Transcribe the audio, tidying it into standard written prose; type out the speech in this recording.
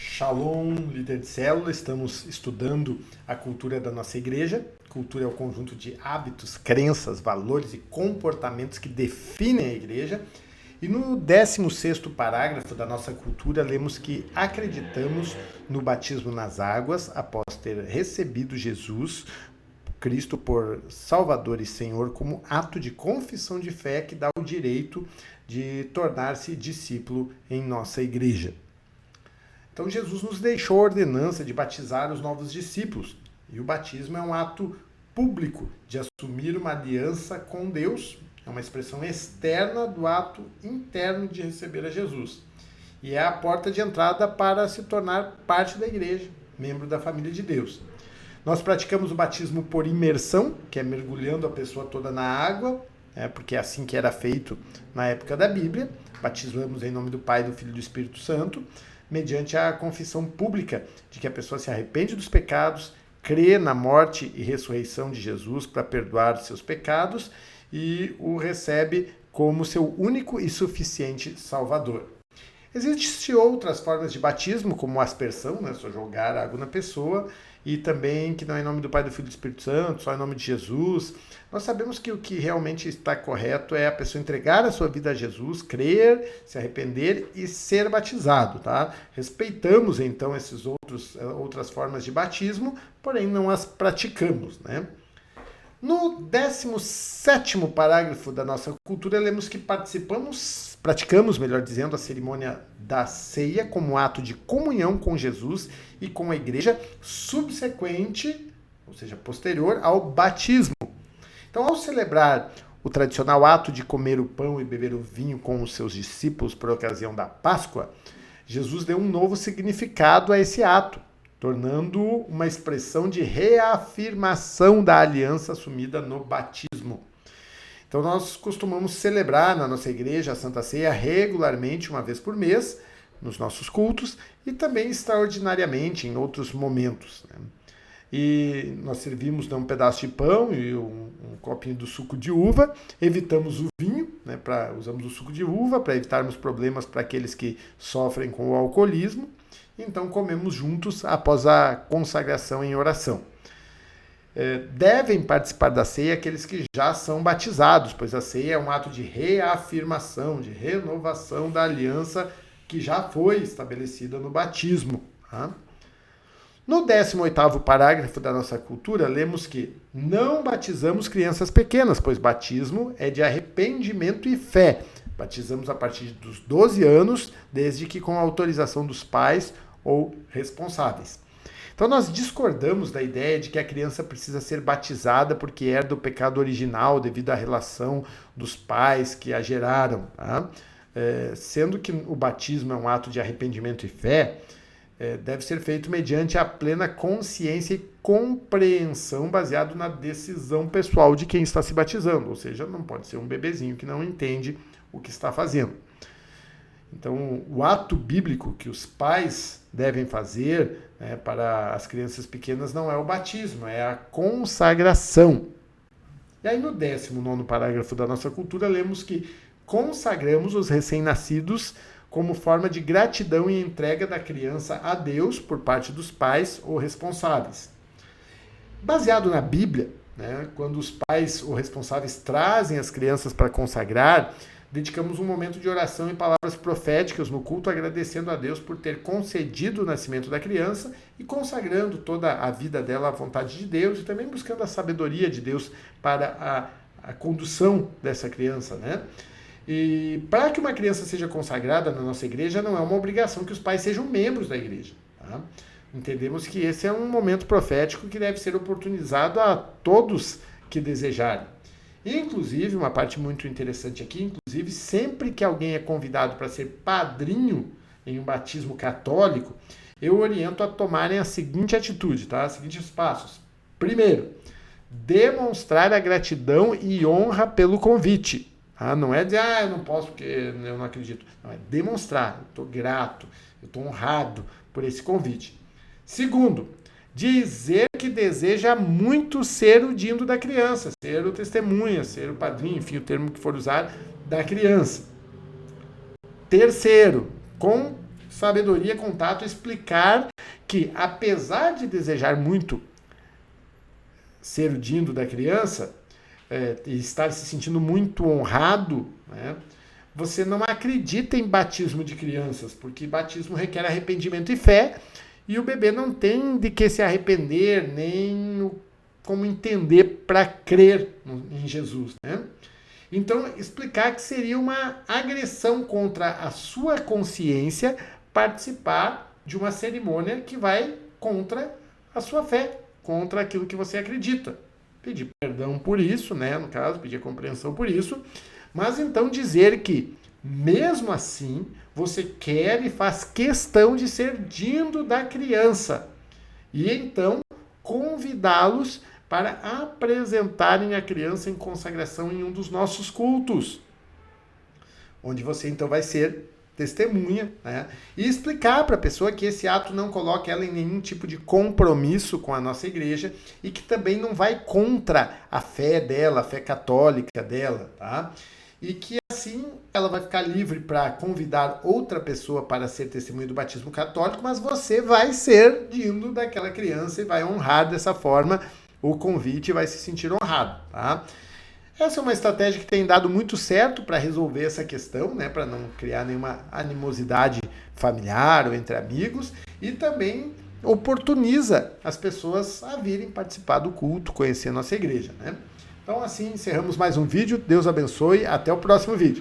Shalom, líder de célula. Estamos estudando a cultura da nossa igreja. Cultura é o conjunto de hábitos, crenças, valores e comportamentos que definem a igreja. E no 16º parágrafo da nossa cultura, lemos que acreditamos no batismo nas águas após ter recebido Jesus, Cristo, por Salvador e Senhor, como ato de confissão de fé que dá o direito de tornar-se discípulo em nossa igreja. Então Jesus nos deixou a ordenança de batizar os novos discípulos. E o batismo é um ato público de assumir uma aliança com Deus. É uma expressão externa do ato interno de receber a Jesus. E é a porta de entrada para se tornar parte da igreja, membro da família de Deus. Nós praticamos o batismo por imersão, que é mergulhando a pessoa toda na água, porque é assim que era feito na época da Bíblia. Batizamos em nome do Pai, do Filho e do Espírito Santo, mediante a confissão pública de que a pessoa se arrepende dos pecados, crê na morte e ressurreição de Jesus para perdoar os seus pecados e o recebe como seu único e suficiente Salvador. Existem outras formas de batismo, como aspersão, só jogar água na pessoa, e também que não é em nome do Pai, do Filho e do Espírito Santo, só em nome de Jesus. Nós sabemos que o que realmente está correto é a pessoa entregar a sua vida a Jesus, crer, se arrepender e ser batizado, tá? Respeitamos então essas outras formas de batismo, porém não as praticamos, né? No 17º parágrafo da nossa cultura, lemos que praticamos, melhor dizendo, a cerimônia da ceia como ato de comunhão com Jesus e com a igreja subsequente, ou seja, posterior ao batismo. Então, ao celebrar o tradicional ato de comer o pão e beber o vinho com os seus discípulos por ocasião da Páscoa, Jesus deu um novo significado a esse ato, tornando uma expressão de reafirmação da aliança assumida no batismo. Então nós costumamos celebrar na nossa igreja a Santa Ceia regularmente, uma vez por mês, nos nossos cultos, e também extraordinariamente em outros momentos, né? E nós servimos um pedaço de pão e um copinho do suco de uva, evitamos o vinho, né, usamos o suco de uva para evitarmos problemas para aqueles que sofrem com o alcoolismo. Então comemos juntos após a consagração em oração. Devem participar da ceia aqueles que já são batizados, pois a ceia é um ato de reafirmação, de renovação da aliança que já foi estabelecida no batismo. Tá? No 18º parágrafo da nossa cultura, lemos que não batizamos crianças pequenas, pois batismo é de arrependimento e fé. Batizamos a partir dos 12 anos, desde que com a autorização dos pais ou responsáveis. Então nós discordamos da ideia de que a criança precisa ser batizada porque herda o pecado original devido à relação dos pais que a geraram. Tá? Sendo que o batismo é um ato de arrependimento e fé, deve ser feito mediante a plena consciência e compreensão baseado na decisão pessoal de quem está se batizando. Ou seja, não pode ser um bebezinho que não entende o que está fazendo. Então, o ato bíblico que os pais devem fazer para as crianças pequenas não é o batismo, é a consagração. E aí no 19º parágrafo da nossa cultura, lemos que consagramos os recém-nascidos como forma de gratidão e entrega da criança a Deus por parte dos pais ou responsáveis. Baseado na Bíblia, quando os pais ou responsáveis trazem as crianças para consagrar, dedicamos um momento de oração e palavras proféticas no culto, agradecendo a Deus por ter concedido o nascimento da criança e consagrando toda a vida dela à vontade de Deus e também buscando a sabedoria de Deus para a condução dessa criança, né? E para que uma criança seja consagrada na nossa igreja, não é uma obrigação que os pais sejam membros da igreja. Tá? Entendemos que esse é um momento profético que deve ser oportunizado a todos que desejarem. E, inclusive, uma parte muito interessante aqui, sempre que alguém é convidado para ser padrinho em um batismo católico, eu oriento a tomarem a seguinte atitude, tá? Os seguintes passos. Primeiro, demonstrar a gratidão e honra pelo convite. Não é dizer, eu não posso porque eu não acredito. Não, é demonstrar, eu estou grato, eu estou honrado por esse convite. Segundo, dizer que deseja muito ser o dindo da criança, ser o testemunha, ser o padrinho, enfim, o termo que for usar, da criança. Terceiro, Sabedoria, contato, explicar que, apesar de desejar muito ser o dindo da criança, e estar se sentindo muito honrado, né, você não acredita em batismo de crianças, porque batismo requer arrependimento e fé, e o bebê não tem de que se arrepender, nem como entender para crer em Jesus, né? Então, explicar que seria uma agressão contra a sua consciência participar de uma cerimônia que vai contra a sua fé, contra aquilo que você acredita. Pedir perdão por isso, né? No caso, pedir compreensão por isso, mas então dizer que, mesmo assim, você quer e faz questão de ser dindo da criança. E então, convidá-los para apresentarem a criança em consagração em um dos nossos cultos, onde você então vai ser testemunha, né? E explicar para a pessoa que esse ato não coloca ela em nenhum tipo de compromisso com a nossa igreja e que também não vai contra a fé dela, a fé católica dela, tá? E que assim ela vai ficar livre para convidar outra pessoa para ser testemunha do batismo católico, mas você vai ser dindo daquela criança e vai honrar dessa forma o convite e vai se sentir honrado, tá? Essa é uma estratégia que tem dado muito certo para resolver essa questão, né, para não criar nenhuma animosidade familiar ou entre amigos, e também oportuniza as pessoas a virem participar do culto, conhecer a nossa igreja, né? Então assim encerramos mais um vídeo, Deus abençoe, até o próximo vídeo.